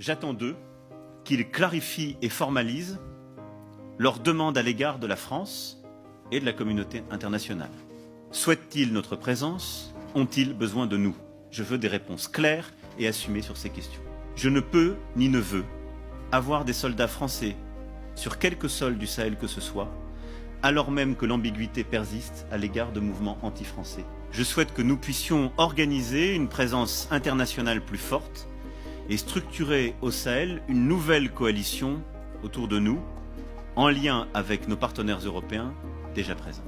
J'attends d'eux qu'ils clarifient et formalisent leurs demandes à l'égard de la France et de la communauté internationale. Souhaitent-ils notre présence? Ont-ils besoin de nous? Je veux des réponses claires et assumées sur ces questions. Je ne peux ni ne veux avoir des soldats français sur quelque sol du Sahel que ce soit, alors même que l'ambiguïté persiste à l'égard de mouvements anti-français. Je souhaite que nous puissions organiser une présence internationale plus forte et structurer au Sahel une nouvelle coalition autour de nous, en lien avec nos partenaires européens déjà présents.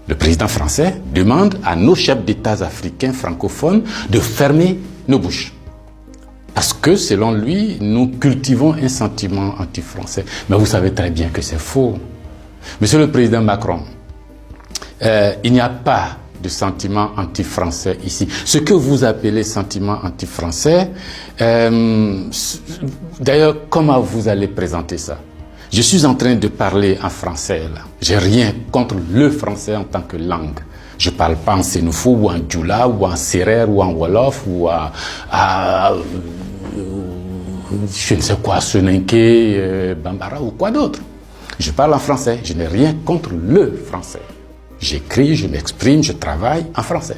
Le président français demande à nos chefs d'État africains francophones de fermer nos bouches. Parce que, selon lui, nous cultivons un sentiment anti-français. Mais vous savez très bien que c'est faux. Monsieur le président Macron, il n'y a pas de sentiment anti-français ici. Ce que vous appelez sentiment anti-français, d'ailleurs, comment vous allez présenter ça? Je suis en train de parler en français là. J'ai rien contre le français en tant que langue. Je parle pas en sénoufo ou en djoula ou en sérère ou en wolof ou je ne sais quoi, soninké, bambara ou quoi d'autre. Je parle en français. Je n'ai rien contre le français. J'écris, je m'exprime, je travaille en français.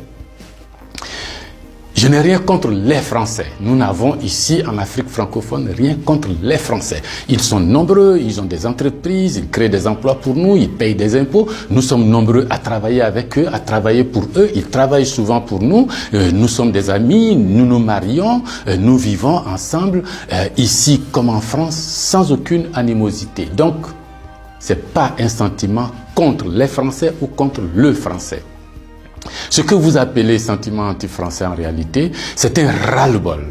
Je n'ai rien contre les Français. Nous n'avons ici en Afrique francophone rien contre les Français. Ils sont nombreux, ils ont des entreprises, ils créent des emplois pour nous, ils payent des impôts. Nous sommes nombreux à travailler avec eux, à travailler pour eux. Ils travaillent souvent pour nous. Nous sommes des amis, nous nous marions, nous vivons ensemble ici comme en France sans aucune animosité. Donc, c'est pas un sentiment contre les Français ou contre le Français. Ce que vous appelez sentiment anti-français en réalité, c'est un ras-le-bol,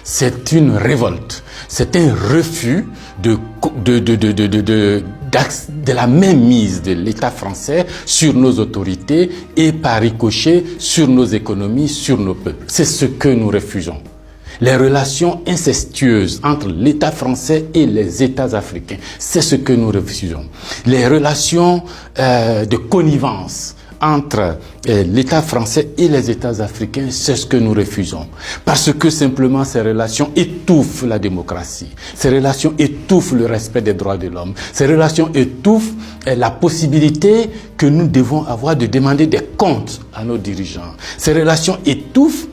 c'est une révolte, c'est un refus de la mainmise de l'État français sur nos autorités et par ricochet sur nos économies, sur nos peuples. C'est ce que nous refusons. Les relations incestueuses entre l'État français et les États africains, c'est ce que nous refusons. Les relations de connivence entre l'État français et les États africains, c'est ce que nous refusons. Parce que simplement ces relations étouffent la démocratie. Ces relations étouffent le respect des droits de l'homme. Ces relations étouffent la possibilité que nous devons avoir de demander des comptes à nos dirigeants. Ces relations étouffent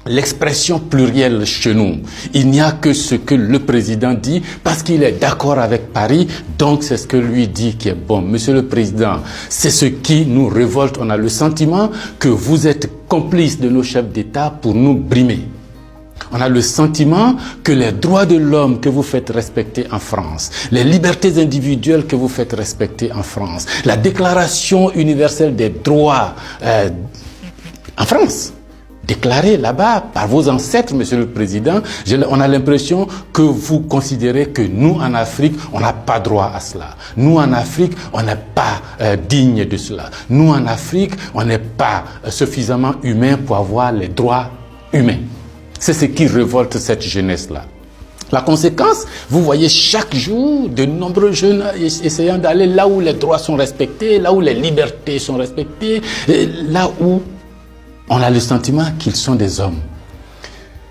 l'expression plurielle chez nous. Il n'y a que ce que le président dit parce qu'il est d'accord avec Paris, donc c'est ce que lui dit qui est bon. Monsieur le président, c'est ce qui nous révolte. On a le sentiment que vous êtes complice de nos chefs d'État pour nous brimer. On a le sentiment que les droits de l'homme que vous faites respecter en France, les libertés individuelles que vous faites respecter en France, la Déclaration universelle des droits en France, déclaré là-bas par vos ancêtres, Monsieur le Président, on a l'impression que vous considérez que nous, en Afrique, on n'a pas droit à cela. Nous, en Afrique, on n'est pas digne de cela. Nous, en Afrique, on n'est pas suffisamment humain pour avoir les droits humains. C'est ce qui révolte cette jeunesse-là. La conséquence, vous voyez chaque jour de nombreux jeunes essayant d'aller là où les droits sont respectés, là où les libertés sont respectées, là où on a le sentiment qu'ils sont des hommes.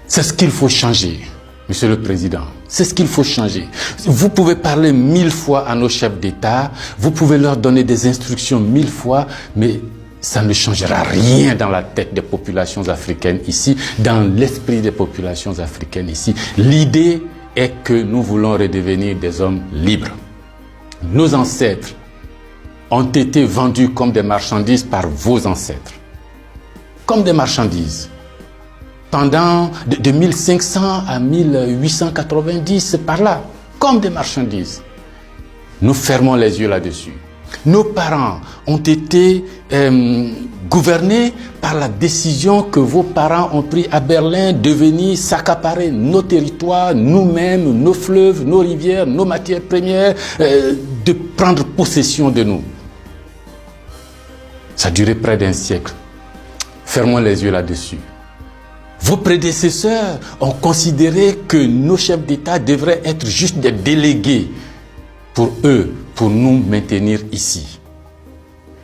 C'est ce qu'il faut changer, Monsieur le Président. C'est ce qu'il faut changer. Vous pouvez parler 1000 fois à nos chefs d'État, vous pouvez leur donner des instructions 1000 fois, mais ça ne changera rien dans la tête des populations africaines ici, dans l'esprit des populations africaines ici. L'idée est que nous voulons redevenir des hommes libres. Nos ancêtres ont été vendus comme des marchandises par vos ancêtres. Comme des marchandises. Pendant de 1500 à 1890, par là, comme des marchandises. Nous fermons les yeux là-dessus. Nos parents ont été gouvernés par la décision que vos parents ont prise à Berlin de venir s'accaparer nos territoires, nous-mêmes, nos fleuves, nos rivières, nos matières premières, de prendre possession de nous. Ça a duré près d'un siècle. Fermons les yeux là-dessus. Vos prédécesseurs ont considéré que nos chefs d'État devraient être juste des délégués pour eux, pour nous maintenir ici.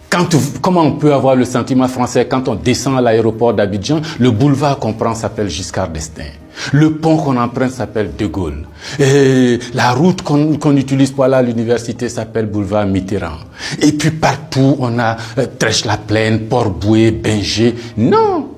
Comment on peut avoir le sentiment français quand on descend à l'aéroport d'Abidjan? Le boulevard qu'on prend s'appelle Giscard d'Estaing. Le pont qu'on emprunte s'appelle De Gaulle. Et la route qu'on utilise pour aller à l'université s'appelle boulevard Mitterrand. Et puis partout, on a Trèche-la-Plaine, Port-Bouët, Binger. Non!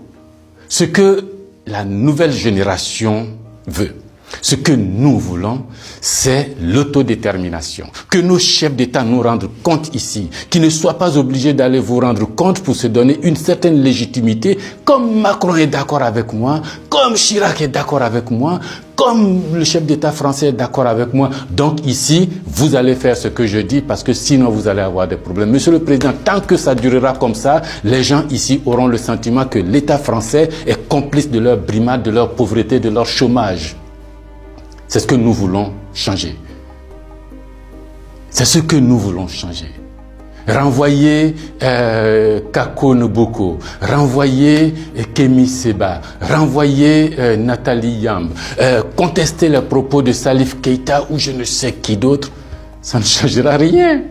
Ce que la nouvelle génération veut, ce que nous voulons, c'est l'autodétermination. Que nos chefs d'État nous rendent compte ici, qu'ils ne soient pas obligés d'aller vous rendre compte pour se donner une certaine légitimité, comme Macron est d'accord avec moi, comme Chirac est d'accord avec moi, comme le chef d'État français est d'accord avec moi. Donc ici, vous allez faire ce que je dis parce que sinon vous allez avoir des problèmes. Monsieur le Président, tant que ça durera comme ça, les gens ici auront le sentiment que l'État français est complice de leur brimade, de leur pauvreté, de leur chômage. C'est ce que nous voulons changer. C'est ce que nous voulons changer. Renvoyer Kako Noboko, renvoyer Kemi Seba, renvoyer Nathalie Yamb, contester les propos de Salif Keïta ou je ne sais qui d'autre, ça ne changera rien.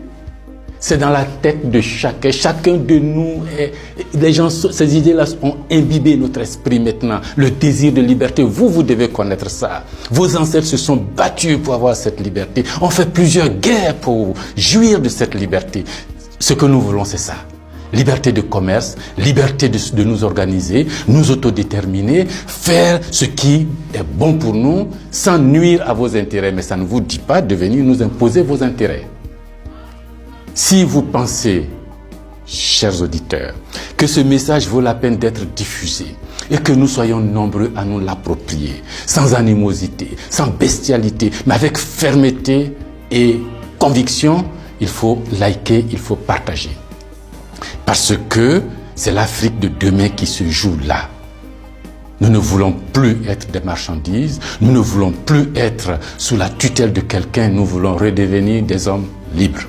C'est dans la tête de chacun. Chacun de nous, les gens, ces idées-là ont imbibé notre esprit maintenant. Le désir de liberté, vous devez connaître ça. Vos ancêtres se sont battus pour avoir cette liberté. On fait plusieurs guerres pour jouir de cette liberté. Ce que nous voulons, c'est ça. Liberté de commerce, liberté de nous organiser, nous autodéterminer, faire ce qui est bon pour nous sans nuire à vos intérêts. Mais ça ne vous dit pas de venir nous imposer vos intérêts. Si vous pensez, chers auditeurs, que ce message vaut la peine d'être diffusé et que nous soyons nombreux à nous l'approprier, sans animosité, sans bestialité, mais avec fermeté et conviction, il faut liker, il faut partager. Parce que c'est l'Afrique de demain qui se joue là. Nous ne voulons plus être des marchandises, nous ne voulons plus être sous la tutelle de quelqu'un, nous voulons redevenir des hommes libres.